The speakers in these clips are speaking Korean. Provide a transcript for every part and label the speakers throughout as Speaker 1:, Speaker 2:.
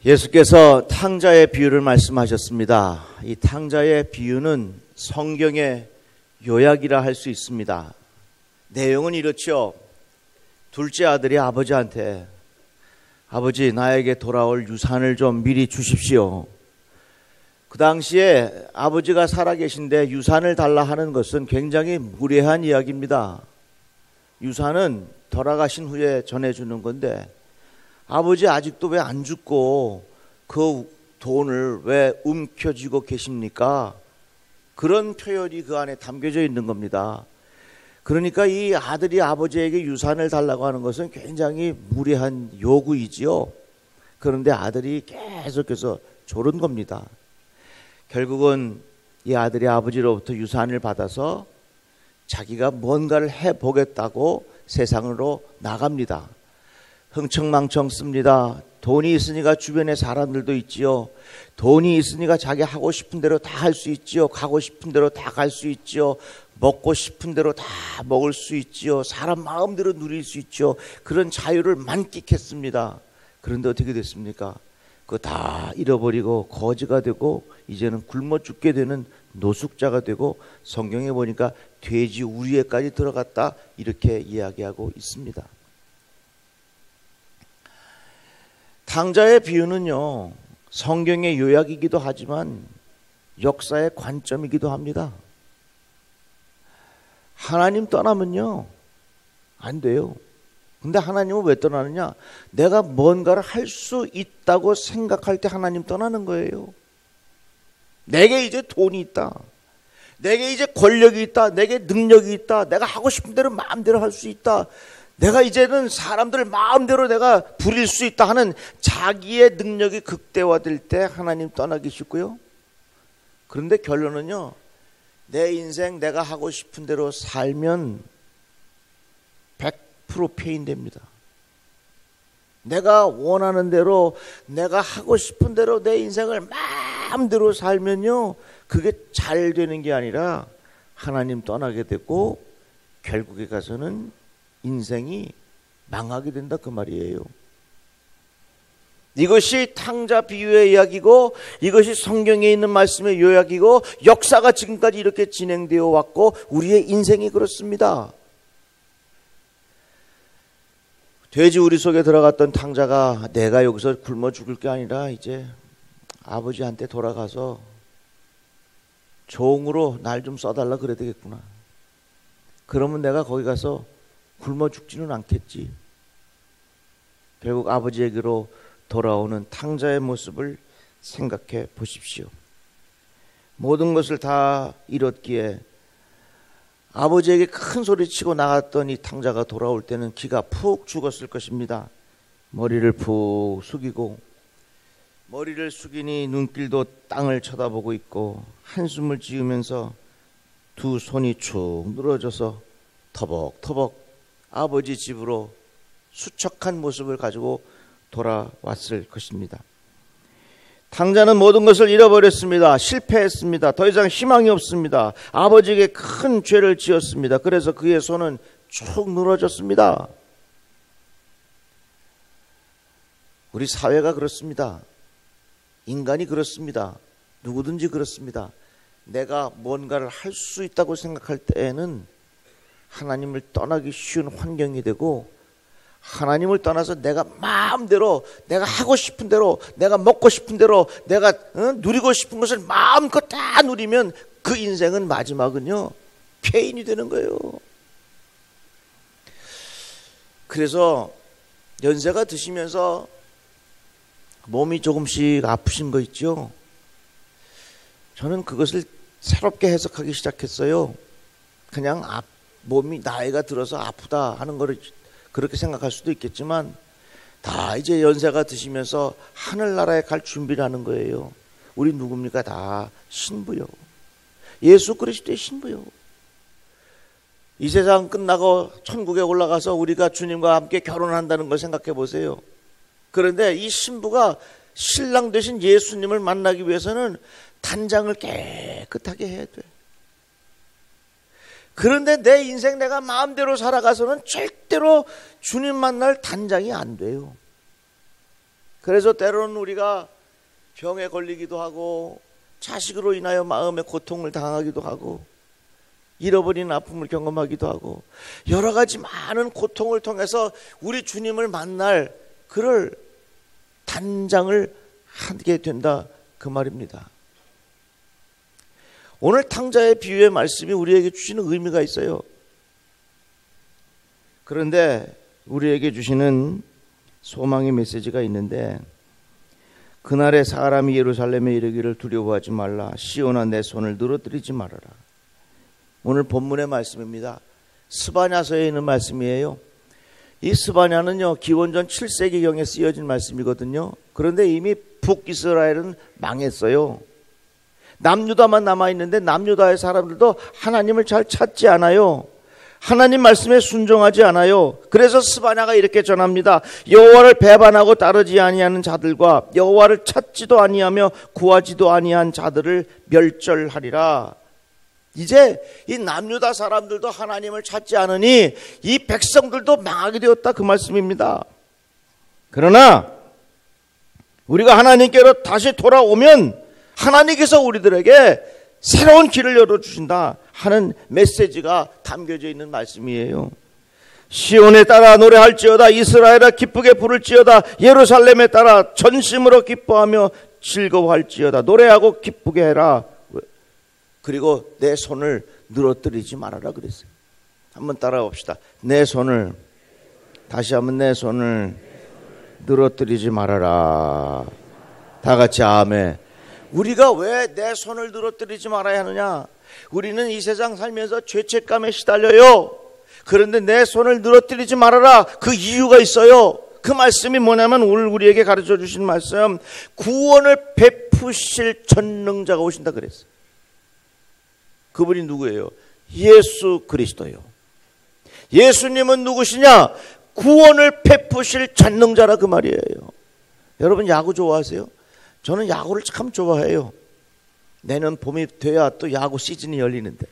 Speaker 1: 예수께서 탕자의 비유를 말씀하셨습니다. 이 탕자의 비유는 성경의 요약이라 할 수 있습니다. 내용은 이렇죠. 둘째 아들이 아버지한테 아버지 나에게 돌아올 유산을 좀 미리 주십시오. 그 당시에 아버지가 살아계신데 유산을 달라 하는 것은 굉장히 무례한 이야기입니다. 유산은 돌아가신 후에 전해주는 건데 아버지 아직도 왜 안 죽고 그 돈을 왜 움켜쥐고 계십니까? 그런 표현이 그 안에 담겨져 있는 겁니다. 그러니까 이 아들이 아버지에게 유산을 달라고 하는 것은 굉장히 무례한 요구이지요. 그런데 아들이 계속해서 조른 겁니다. 결국은 이 아들이 아버지로부터 유산을 받아서 자기가 뭔가를 해보겠다고 세상으로 나갑니다. 흥청망청 씁니다. 돈이 있으니까 주변에 사람들도 있지요. 돈이 있으니까 자기 하고 싶은 대로 다 할 수 있지요. 가고 싶은 대로 다 갈 수 있지요. 먹고 싶은 대로 다 먹을 수 있지요. 사람 마음대로 누릴 수 있지요. 그런 자유를 만끽했습니다. 그런데 어떻게 됐습니까? 그거 다 잃어버리고 거지가 되고 이제는 굶어 죽게 되는 노숙자가 되고 성경에 보니까 돼지 우리에까지 들어갔다 이렇게 이야기하고 있습니다. 탕자의 비유는요, 성경의 요약이기도 하지만 역사의 관점이기도 합니다. 하나님 떠나면요 안 돼요. 근데 하나님은 왜 떠나느냐? 내가 뭔가를 할 수 있다고 생각할 때 하나님 떠나는 거예요. 내게 이제 돈이 있다, 내게 이제 권력이 있다, 내게 능력이 있다, 내가 하고 싶은 대로 마음대로 할 수 있다, 내가 이제는 사람들 마음대로 내가 부릴 수 있다 하는 자기의 능력이 극대화될 때 하나님 떠나기 쉽고요. 그런데 결론은요, 내 인생 내가 하고 싶은 대로 살면 100% 폐인됩니다. 내가 원하는 대로 내가 하고 싶은 대로 내 인생을 마음대로 살면요, 그게 잘 되는 게 아니라 하나님 떠나게 되고 결국에 가서는 인생이 망하게 된다 그 말이에요. 이것이 탕자 비유의 이야기고 이것이 성경에 있는 말씀의 요약이고 역사가 지금까지 이렇게 진행되어 왔고 우리의 인생이 그렇습니다. 돼지 우리 속에 들어갔던 탕자가 내가 여기서 굶어 죽을 게 아니라 이제 아버지한테 돌아가서 종으로 날 좀 써달라 그래야 되겠구나. 그러면 내가 거기 가서 굶어 죽지는 않겠지. 결국 아버지에게로 돌아오는 탕자의 모습을 생각해 보십시오. 모든 것을 다 잃었기에 아버지에게 큰 소리치고 나갔던 이 탕자가 돌아올 때는 기가 푹 죽었을 것입니다. 머리를 푹 숙이고 머리를 숙이니 눈길도 땅을 쳐다보고 있고 한숨을 지으면서 두 손이 축 늘어져서 터벅터벅 아버지 집으로 수척한 모습을 가지고 돌아왔을 것입니다. 탕자는 모든 것을 잃어버렸습니다. 실패했습니다. 더 이상 희망이 없습니다. 아버지에게 큰 죄를 지었습니다. 그래서 그의 손은 축 늘어졌습니다. 우리 사회가 그렇습니다. 인간이 그렇습니다. 누구든지 그렇습니다. 내가 뭔가를 할 수 있다고 생각할 때에는 하나님을 떠나기 쉬운 환경이 되고 하나님을 떠나서 내가 마음대로 내가 하고 싶은 대로 내가 먹고 싶은 대로 내가 누리고 싶은 것을 마음껏 다 누리면 그 인생은 마지막은요 폐인이 되는 거예요. 그래서 연세가 드시면서 몸이 조금씩 아프신 거 있죠. 저는 그것을 새롭게 해석하기 시작했어요. 그냥 몸이 나이가 들어서 아프다 하는 거를 그렇게 생각할 수도 있겠지만 다 이제 연세가 드시면서 하늘나라에 갈 준비를 하는 거예요. 우리 누굽니까? 다 신부요. 예수 그리스도의 신부요. 이 세상 끝나고 천국에 올라가서 우리가 주님과 함께 결혼한다는 걸 생각해 보세요. 그런데 이 신부가 신랑 되신 예수님을 만나기 위해서는 단장을 깨끗하게 해야 돼. 그런데 내 인생 내가 마음대로 살아가서는 절대로 주님 만날 단장이 안 돼요. 그래서 때로는 우리가 병에 걸리기도 하고 자식으로 인하여 마음의 고통을 당하기도 하고 잃어버린 아픔을 경험하기도 하고 여러 가지 많은 고통을 통해서 우리 주님을 만날 그럴 단장을 하게 된다 그 말입니다. 오늘 탕자의 비유의 말씀이 우리에게 주시는 의미가 있어요. 그런데 우리에게 주시는 소망의 메시지가 있는데 그날에 사람이 예루살렘에 이르기를 두려워하지 말라. 시온아 내 손을 늘어뜨리지 말아라. 오늘 본문의 말씀입니다. 스바냐서에 있는 말씀이에요. 이 스바냐는요 기원전 7세기경에 쓰여진 말씀이거든요. 그런데 이미 북이스라엘은 망했어요. 남유다만 남아있는데 남유다의 사람들도 하나님을 잘 찾지 않아요. 하나님 말씀에 순종하지 않아요. 그래서 스바냐가 이렇게 전합니다. 여호와를 배반하고 따르지 아니하는 자들과 여호와를 찾지도 아니하며 구하지도 아니한 자들을 멸절하리라. 이제 이 남유다 사람들도 하나님을 찾지 않으니 이 백성들도 망하게 되었다 그 말씀입니다. 그러나 우리가 하나님께로 다시 돌아오면 하나님께서 우리들에게 새로운 길을 열어주신다 하는 메시지가 담겨져 있는 말씀이에요. 시온에 따라 노래할지어다. 이스라엘아 기쁘게 부를지어다. 예루살렘에 따라 전심으로 기뻐하며 즐거워할지어다. 노래하고 기쁘게 해라. 그리고 내 손을 늘어뜨리지 말아라 그랬어요. 한번 따라가 봅시다. 내 손을, 다시 한번 내 손을 늘어뜨리지 말아라. 다 같이 아멘. 우리가 왜 내 손을 늘어뜨리지 말아야 하느냐? 우리는 이 세상 살면서 죄책감에 시달려요. 그런데 내 손을 늘어뜨리지 말아라. 그 이유가 있어요. 그 말씀이 뭐냐면 오늘 우리에게 가르쳐 주신 말씀, 구원을 베푸실 전능자가 오신다 그랬어요. 그분이 누구예요? 예수 그리스도요. 예수님은 누구시냐? 구원을 베푸실 전능자라 그 말이에요. 여러분 야구 좋아하세요? 저는 야구를 참 좋아해요. 내년 봄이 돼야 또 야구 시즌이 열리는데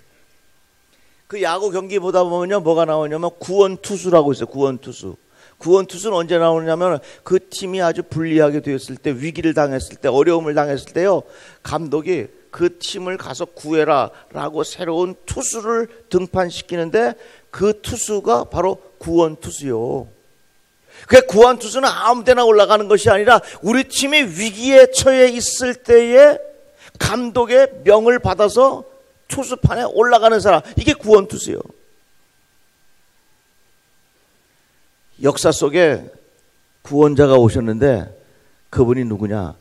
Speaker 1: 그 야구 경기 보다 보면요 뭐가 나오냐면 구원투수라고 있어요. 구원투수. 구원투수는 언제 나오냐면 그 팀이 아주 불리하게 되었을 때, 위기를 당했을 때, 어려움을 당했을 때요 감독이 그 팀을 가서 구해라 라고 새로운 투수를 등판시키는데 그 투수가 바로 구원투수요. 그 구원투수는 아무 데나 올라가는 것이 아니라 우리 팀이 위기에 처해 있을 때에 감독의 명을 받아서 투수판에 올라가는 사람, 이게 구원투수요. 역사 속에 구원자가 오셨는데 그분이 누구냐?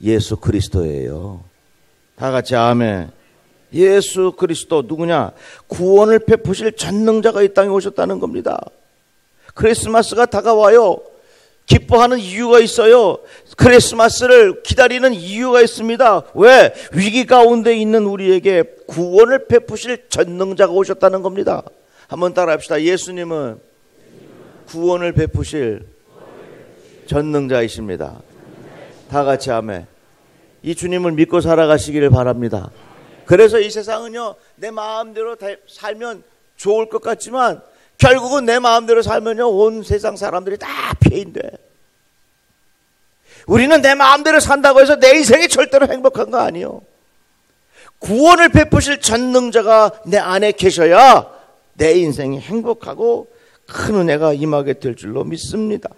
Speaker 1: 예수 그리스도예요. 다 같이 아멘. 예수 그리스도 누구냐? 구원을 베푸실 전능자가 이 땅에 오셨다는 겁니다. 크리스마스가 다가와요. 기뻐하는 이유가 있어요. 크리스마스를 기다리는 이유가 있습니다. 왜? 위기 가운데 있는 우리에게 구원을 베푸실 전능자가 오셨다는 겁니다. 한번 따라합시다. 예수님은 구원을 베푸실 전능자이십니다. 다 같이 아멘. 이 주님을 믿고 살아가시기를 바랍니다. 그래서 이 세상은요 내 마음대로 살면 좋을 것 같지만 결국은 내 마음대로 살면요 온 세상 사람들이 다 피해인돼. 우리는 내 마음대로 산다고 해서 내 인생이 절대로 행복한 거 아니에요. 구원을 베푸실 전능자가 내 안에 계셔야 내 인생이 행복하고 큰 은혜가 임하게 될 줄로 믿습니다.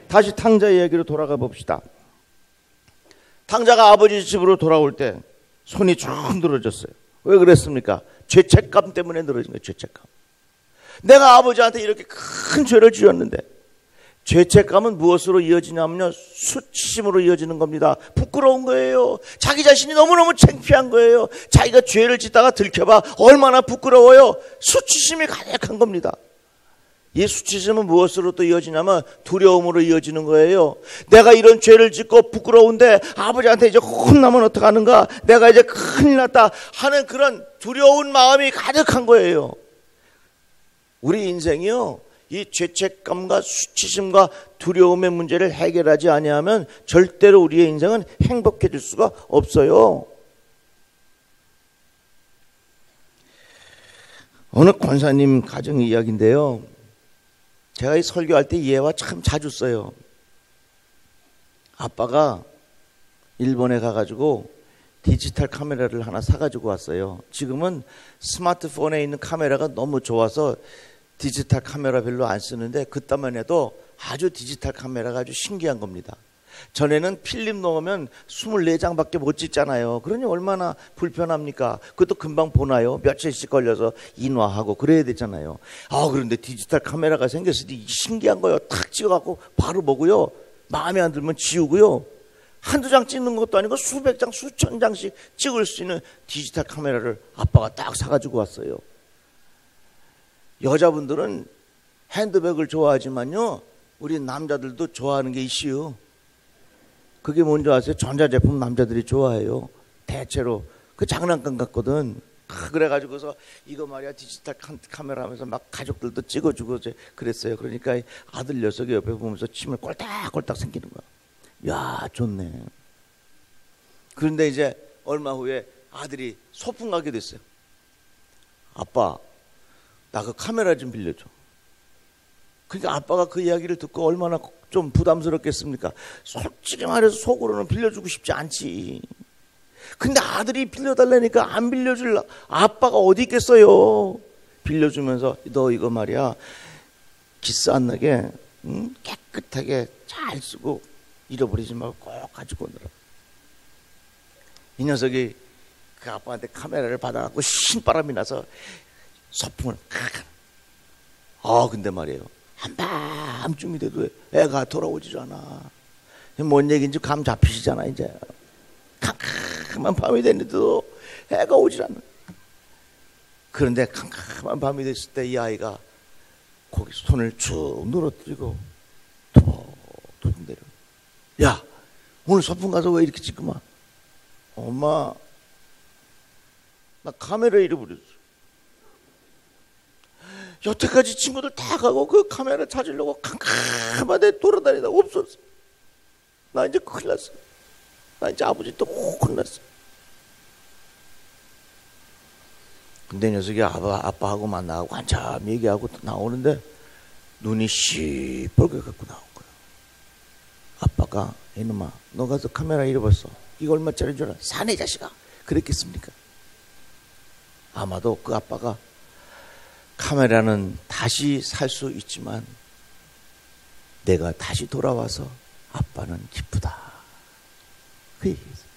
Speaker 1: 다시 탕자 이야기로 돌아가 봅시다. 탕자가 아버지 집으로 돌아올 때 손이 쭉 늘어졌어요. 왜 그랬습니까? 죄책감 때문에 늘어진 거예요. 죄책감. 내가 아버지한테 이렇게 큰 죄를 지었는데, 죄책감은 무엇으로 이어지냐면요 수치심으로 이어지는 겁니다. 부끄러운 거예요. 자기 자신이 너무너무 창피한 거예요. 자기가 죄를 짓다가 들켜봐 얼마나 부끄러워요. 수치심이 가득한 겁니다. 이 수치심은 무엇으로 또 이어지냐면 두려움으로 이어지는 거예요. 내가 이런 죄를 짓고 부끄러운데 아버지한테 이제 혼나면 어떡하는가, 내가 이제 큰일 났다 하는 그런 두려운 마음이 가득한 거예요. 우리 인생이요 이 죄책감과 수치심과 두려움의 문제를 해결하지 아니하면 절대로 우리의 인생은 행복해질 수가 없어요. 어느 권사님 가정 이야기인데요, 제가 이 설교할 때 이 예화 참 자주 써요. 아빠가 일본에 가가지고 디지털 카메라를 하나 사가지고 왔어요. 지금은 스마트폰에 있는 카메라가 너무 좋아서 디지털 카메라 별로 안 쓰는데 그때만 해도 아주 디지털 카메라가 아주 신기한 겁니다. 전에는 필름 넣으면 24장밖에 못 찍잖아요. 그러니 얼마나 불편합니까? 그것도 금방 보나요? 며칠씩 걸려서 인화하고 그래야 되잖아요. 그런데 디지털 카메라가 생겼으니 신기한 거예요. 탁 찍어갖고 바로 보고요. 마음에 안 들면 지우고요. 한두 장 찍는 것도 아니고 수백 장, 수천 장씩 찍을 수 있는 디지털 카메라를 아빠가 딱 사가지고 왔어요. 여자분들은 핸드백을 좋아하지만요, 우리 남자들도 좋아하는 게 있어요. 그게 뭔지 아세요? 전자제품 남자들이 좋아해요. 대체로. 그 장난감 같거든. 그래가지고서 이거 말이야 디지털 카메라 하면서 막 가족들도 찍어주고 그랬어요. 그러니까 아들 녀석이 옆에 보면서 침을 꼴딱꼴딱 생기는 거야. 야, 좋네. 그런데 이제 얼마 후에 아들이 소풍 가게 됐어요. 아빠, 나 그 카메라 좀 빌려줘. 그러니까 아빠가 그 이야기를 듣고 얼마나 좀 부담스럽겠습니까? 솔직히 말해서 속으로는 빌려주고 싶지 않지. 근데 아들이 빌려달라니까 안 빌려줄 아빠가 어디 있겠어요. 빌려주면서 너 이거 말이야 기스 안 나게 깨끗하게 잘 쓰고 잃어버리지 말고 꼭 가지고 오느라. 이 녀석이 그 아빠한테 카메라를 받아갖고 신바람이 나서 소풍을 근데 말이에요, 한밤쯤이 돼도 애가 돌아오질 않아. 뭔 얘기인지 감 잡히시잖아. 이제 캄캄한 밤이 됐는데도 애가 오질 않아. 그런데 캄캄한 밤이 됐을 때 이 아이가 거기 손을 쭉 늘어뜨리고 툭툭 내려. 야, 오늘 소풍 가서 왜 이렇게 찍구만? 엄마, 나 카메라 잃어버렸어. 여태까지 친구들 다 가고 그 카메라 찾으려고 캄캄한데 돌아다니다 없었어. 나 이제 큰일 났어. 나 이제 아버지 또 혼났어. 근데 녀석이 아빠하고 만나고 한참 얘기하고 나오는데 눈이 시뻘게 갖고 나온 거야. 아빠가 이놈아, 너 가서 카메라 잃어버렸어. 이거 얼마짜리인 줄 알아? 사내 자식아. 그랬겠습니까? 아마도 그 아빠가 카메라는 다시 살 수 있지만 내가 다시 돌아와서 아빠는 기쁘다. 그 얘기였어요.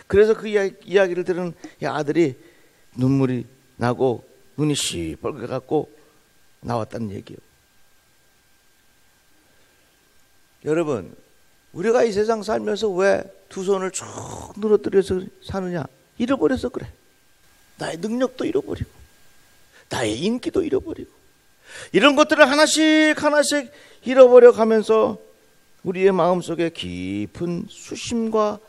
Speaker 1: 그래서 그 이야기를 들은 아들이 눈물이 나고 눈이 시뻘게 갖고 나왔다는 얘기예요. 여러분, 우리가 이 세상 살면서 왜 두 손을 쭉 늘어뜨려서 사느냐? 잃어버려서 그래. 나의 능력도 잃어버리고 나의 인기도 잃어버리고 이런 것들을 하나씩 잃어버려 가면서 우리의 마음속에 깊은 수심과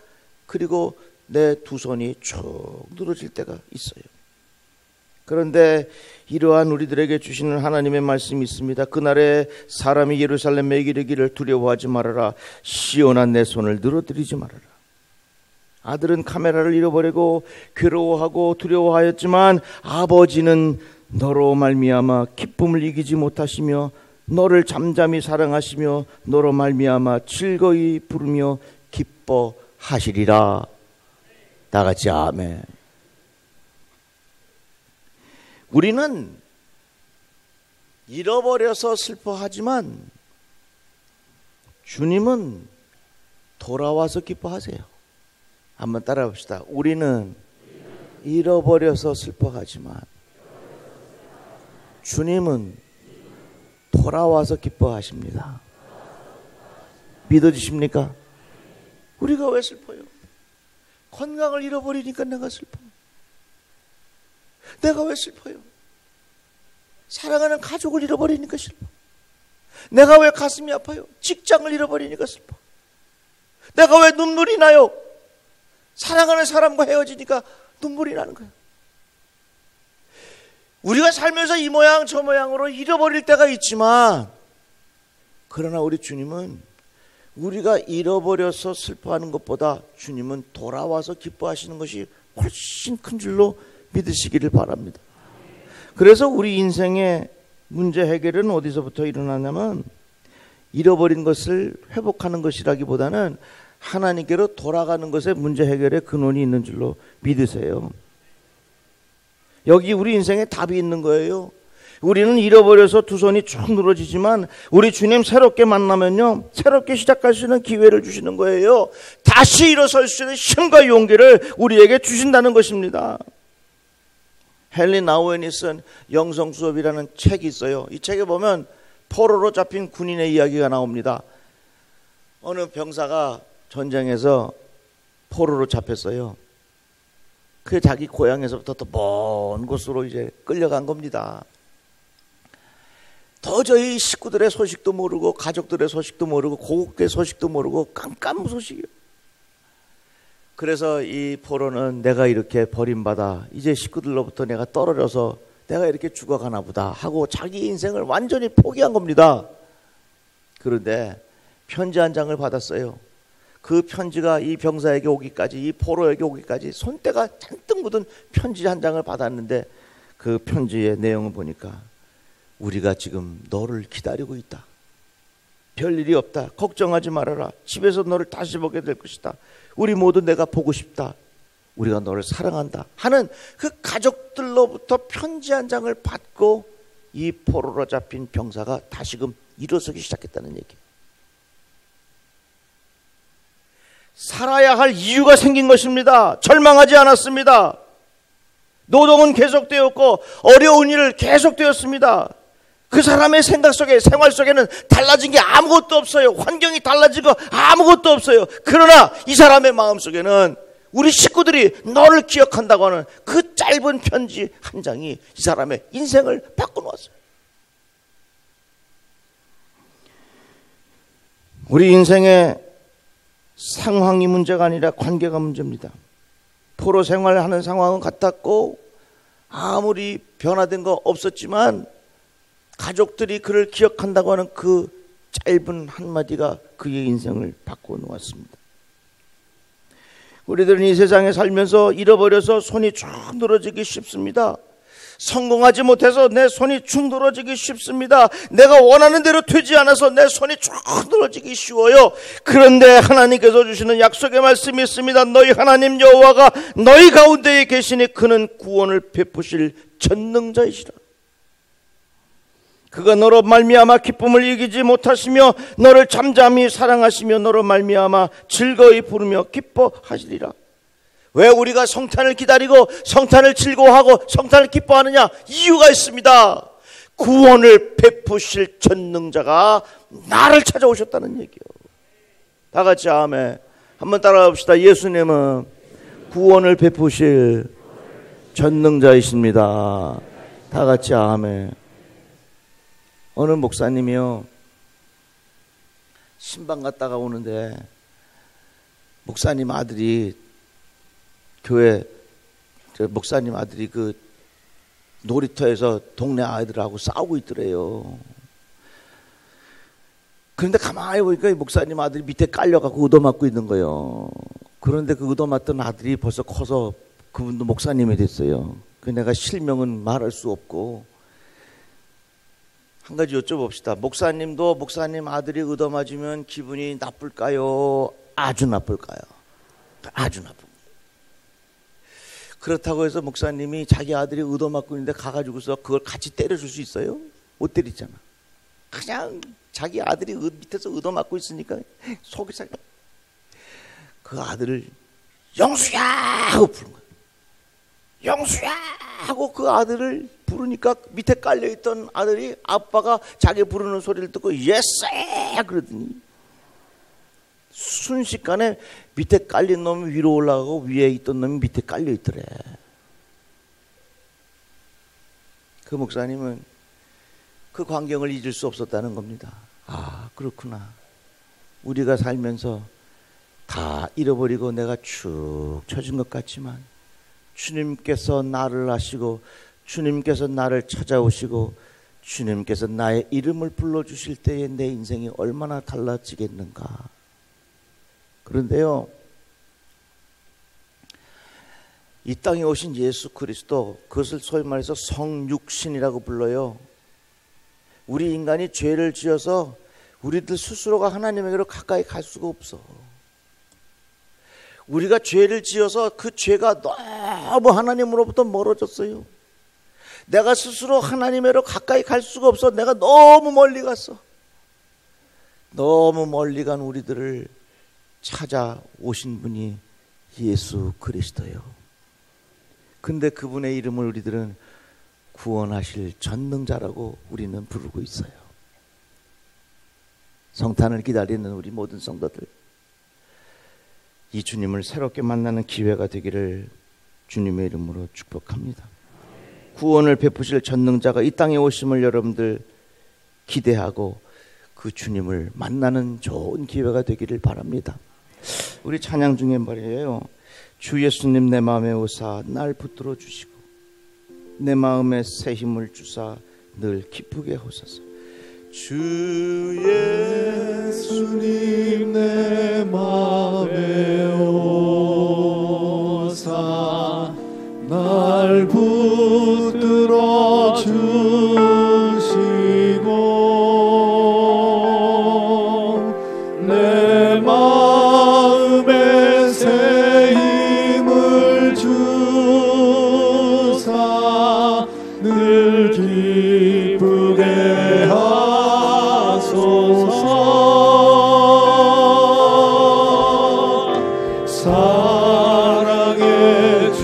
Speaker 1: 그리고 내 두 손이 쭉 늘어질 때가 있어요. 그런데 이러한 우리들에게 주시는 하나님의 말씀이 있습니다. 그날에 사람이 예루살렘에 이르기를 두려워하지 말아라. 시온한 내 손을 늘어뜨리지 말아라. 아들은 카메라를 잃어버리고 괴로워하고 두려워하였지만 아버지는 너로 말미암아 기쁨을 이기지 못하시며 너를 잠잠히 사랑하시며 너로 말미암아 즐거이 부르며 기뻐하시리라. 다 같이 아멘. 우리는 잃어버려서 슬퍼하지만 주님은 돌아와서 기뻐하세요. 한번 따라 봅시다. 우리는 잃어버려서 슬퍼하지만 주님은 돌아와서 기뻐하십니다. 믿어지십니까? 우리가 왜 슬퍼요? 건강을 잃어버리니까 내가 슬퍼. 내가 왜 슬퍼요? 사랑하는 가족을 잃어버리니까 슬퍼. 내가 왜 가슴이 아파요? 직장을 잃어버리니까 슬퍼. 내가 왜 눈물이 나요? 사랑하는 사람과 헤어지니까 눈물이 나는 거예요. 우리가 살면서 이 모양 저 모양으로 잃어버릴 때가 있지만 그러나 우리 주님은 우리가 잃어버려서 슬퍼하는 것보다 주님은 돌아와서 기뻐하시는 것이 훨씬 큰 줄로 믿으시기를 바랍니다. 그래서 우리 인생의 문제 해결은 어디서부터 일어나냐면 잃어버린 것을 회복하는 것이라기보다는 하나님께로 돌아가는 것에 문제 해결의 근원이 있는 줄로 믿으세요. 여기 우리 인생에 답이 있는 거예요. 우리는 잃어버려서 두 손이 쭉 늘어지지만 우리 주님 새롭게 만나면요, 새롭게 시작할 수 있는 기회를 주시는 거예요. 다시 일어설 수 있는 힘과 용기를 우리에게 주신다는 것입니다. 헨리 나우엔이 쓴 영성수업이라는 책이 있어요. 이 책에 보면 포로로 잡힌 군인의 이야기가 나옵니다. 어느 병사가 전쟁에서 포로로 잡혔어요. 그게 자기 고향에서부터 또 먼 곳으로 이제 끌려간 겁니다. 도저히 식구들의 소식도 모르고 가족들의 소식도 모르고 고국의 소식도 모르고 깜깜무소식이에요. 그래서 이 포로는 내가 이렇게 버림받아 이제 식구들로부터 내가 떨어져서 내가 이렇게 죽어가나 보다 하고 자기 인생을 완전히 포기한 겁니다. 그런데 편지 한 장을 받았어요. 그 편지가 이 병사에게 오기까지, 이 포로에게 오기까지 손때가 잔뜩 묻은 편지 한 장을 받았는데 그 편지의 내용을 보니까 우리가 지금 너를 기다리고 있다. 별일이 없다. 걱정하지 말아라. 집에서 너를 다시 보게 될 것이다. 우리 모두 내가 보고 싶다. 우리가 너를 사랑한다 하는 그 가족들로부터 편지 한 장을 받고 이 포로로 잡힌 병사가 다시금 일어서기 시작했다는 얘기예요. 살아야 할 이유가 생긴 것입니다. 절망하지 않았습니다. 노동은 계속되었고 어려운 일을 계속되었습니다. 그 사람의 생각 속에, 생활 속에는 달라진 게 아무것도 없어요. 환경이 달라진 거 아무것도 없어요. 그러나 이 사람의 마음 속에는 우리 식구들이 너를 기억한다고 하는 그 짧은 편지 한 장이 이 사람의 인생을 바꿔놓았어요. 우리 인생의 상황이 문제가 아니라 관계가 문제입니다. 포로 생활하는 상황은 같았고 아무리 변화된 거 없었지만 가족들이 그를 기억한다고 하는 그 짧은 한마디가 그의 인생을 바꿔놓았습니다. 우리들은 이 세상에 살면서 잃어버려서 손이 쭉 늘어지기 쉽습니다. 성공하지 못해서 내 손이 축 늘어지기 쉽습니다. 내가 원하는 대로 되지 않아서 내 손이 쭉 늘어지기 쉬워요. 그런데 하나님께서 주시는 약속의 말씀이 있습니다. 너희 하나님 여호와가 너희 가운데에 계시니 그는 구원을 베푸실 전능자이시라. 그가 너로 말미암아 기쁨을 이기지 못하시며 너를 잠잠히 사랑하시며 너로 말미암아 즐거이 부르며 기뻐하시리라. 왜 우리가 성탄을 기다리고 성탄을 즐거워하고 성탄을 기뻐하느냐? 이유가 있습니다. 구원을 베푸실 전능자가 나를 찾아오셨다는 얘기요. 다 같이 아멘. 한번 따라가 봅시다. 예수님은 구원을 베푸실 전능자이십니다. 다 같이 아멘. 어느 목사님이요, 신방 갔다가 오는데 목사님 아들이 교회 목사님 아들이 그 놀이터에서 동네 아이들하고 싸우고 있더래요. 그런데 가만히 보니까 목사님 아들이 밑에 깔려갖고 얻어맞고 있는 거예요. 그런데 그 얻어맞던 아들이 벌써 커서 그분도 목사님이 됐어요. 그 내가 실명은 말할 수 없고 한 가지 여쭤봅시다. 목사님도 목사님 아들이 얻어맞으면 기분이 나쁠까요? 아주 나쁠까요? 아주 나쁩니다. 그렇다고 해서 목사님이 자기 아들이 얻어맞고 있는데 가가지고서 그걸 같이 때려줄 수 있어요? 못 때리잖아. 그냥 자기 아들이 밑에서 얻어맞고 있으니까 속이 상. 그 아들을 영수야 하고 부른 거예요. 영수야 하고 그 아들을 부르니까 밑에 깔려있던 아들이 아빠가 자기 부르는 소리를 듣고 예스 그러더니 순식간에 밑에 깔린 놈이 위로 올라가고 위에 있던 놈이 밑에 깔려있더래. 그 목사님은 그 광경을 잊을 수 없었다는 겁니다. 아, 그렇구나. 우리가 살면서 다 잃어버리고 내가 축 처진 것 같지만 주님께서 나를 아시고 주님께서 나를 찾아오시고 주님께서 나의 이름을 불러주실 때에 내 인생이 얼마나 달라지겠는가. 그런데요, 이 땅에 오신 예수 그리스도, 그것을 소위 말해서 성육신이라고 불러요. 우리 인간이 죄를 지어서 우리들 스스로가 하나님에게로 가까이 갈 수가 없어. 우리가 죄를 지어서 그 죄가 너무 하나님으로부터 멀어졌어요. 내가 스스로 하나님으로 가까이 갈 수가 없어. 내가 너무 멀리 갔어. 너무 멀리 간 우리들을 찾아오신 분이 예수 그리스도예요. 근데 그분의 이름을 우리들은 구원하실 전능자라고 우리는 부르고 있어요. 성탄을 기다리는 우리 모든 성도들, 이 주님을 새롭게 만나는 기회가 되기를 주님의 이름으로 축복합니다. 구원을 베푸실 전능자가 이 땅에 오심을 여러분들 기대하고 그 주님을 만나는 좋은 기회가 되기를 바랍니다. 우리 찬양 중에 말이에요. 주 예수님 내 마음에 오사 날 붙들어 주시고 내 마음에 새 힘을 주사 늘 기쁘게 하소서. 주 예수님 내 마음에 오사 날 붙들어 주시고 내 마음에 새 힘을 주사 늘 기쁘게 하소서. 사랑의 주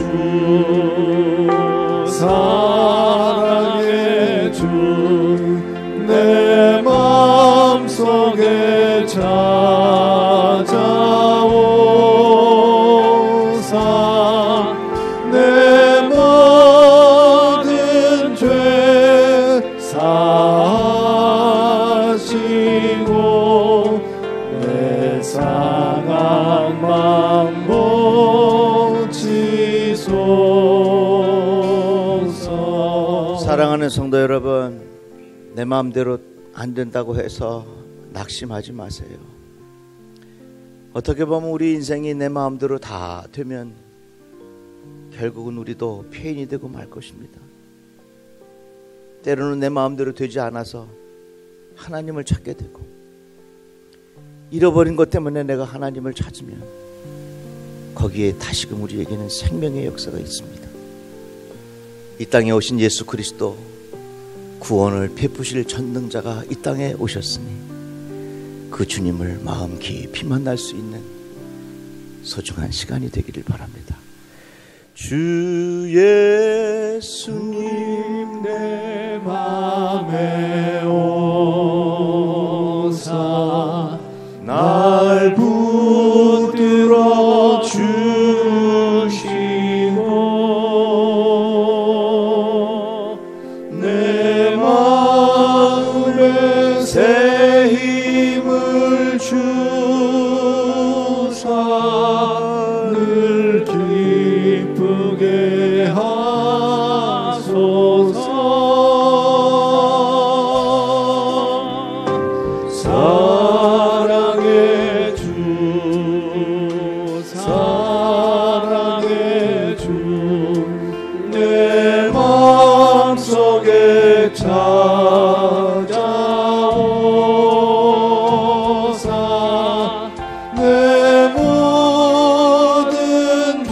Speaker 1: 사랑의 주 내 마음속에 찾아오사 내 모든 죄 사하시고 내 상한 맘 고치소서. 사랑하는 성도 여러분, 내 마음대로 안 된다고 해서 낙심하지 마세요. 어떻게 보면 우리 인생이 내 마음대로 다 되면 결국은 우리도 폐인이 되고 말 것입니다. 때로는 내 마음대로 되지 않아서 하나님을 찾게 되고, 잃어버린 것 때문에 내가 하나님을 찾으면 거기에 다시금 우리에게는 생명의 역사가 있습니다. 이 땅에 오신 예수 그리스도, 구원을 베푸실 전능자가 이 땅에 오셨으니 그 주님을 마음 깊이 만날 수 있는 소중한 시간이 되기를 바랍니다. 주 예수님 내 맘에 오사 날 붙들어 주시고 내 마음에 새 힘을 주사 늘 기쁘게 하소서. 사랑의 주 사랑의 주 내 마음속에 찾아오사 내 모든 죄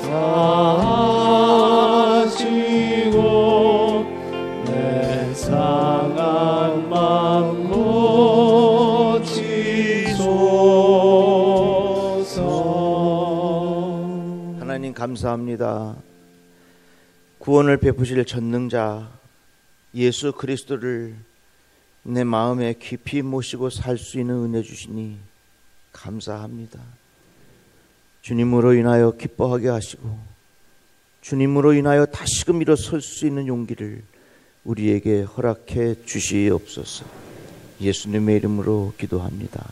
Speaker 1: 사하시고 내 상한 맘 고치소서. 하나님 감사합니다. 구원을 베푸실 전능자 예수 그리스도를 내 마음에 깊이 모시고 살 수 있는 은혜 주시니 감사합니다. 주님으로 인하여 기뻐하게 하시고 주님으로 인하여 다시금 일어설 수 있는 용기를 우리에게 허락해 주시옵소서. 예수님의 이름으로 기도합니다.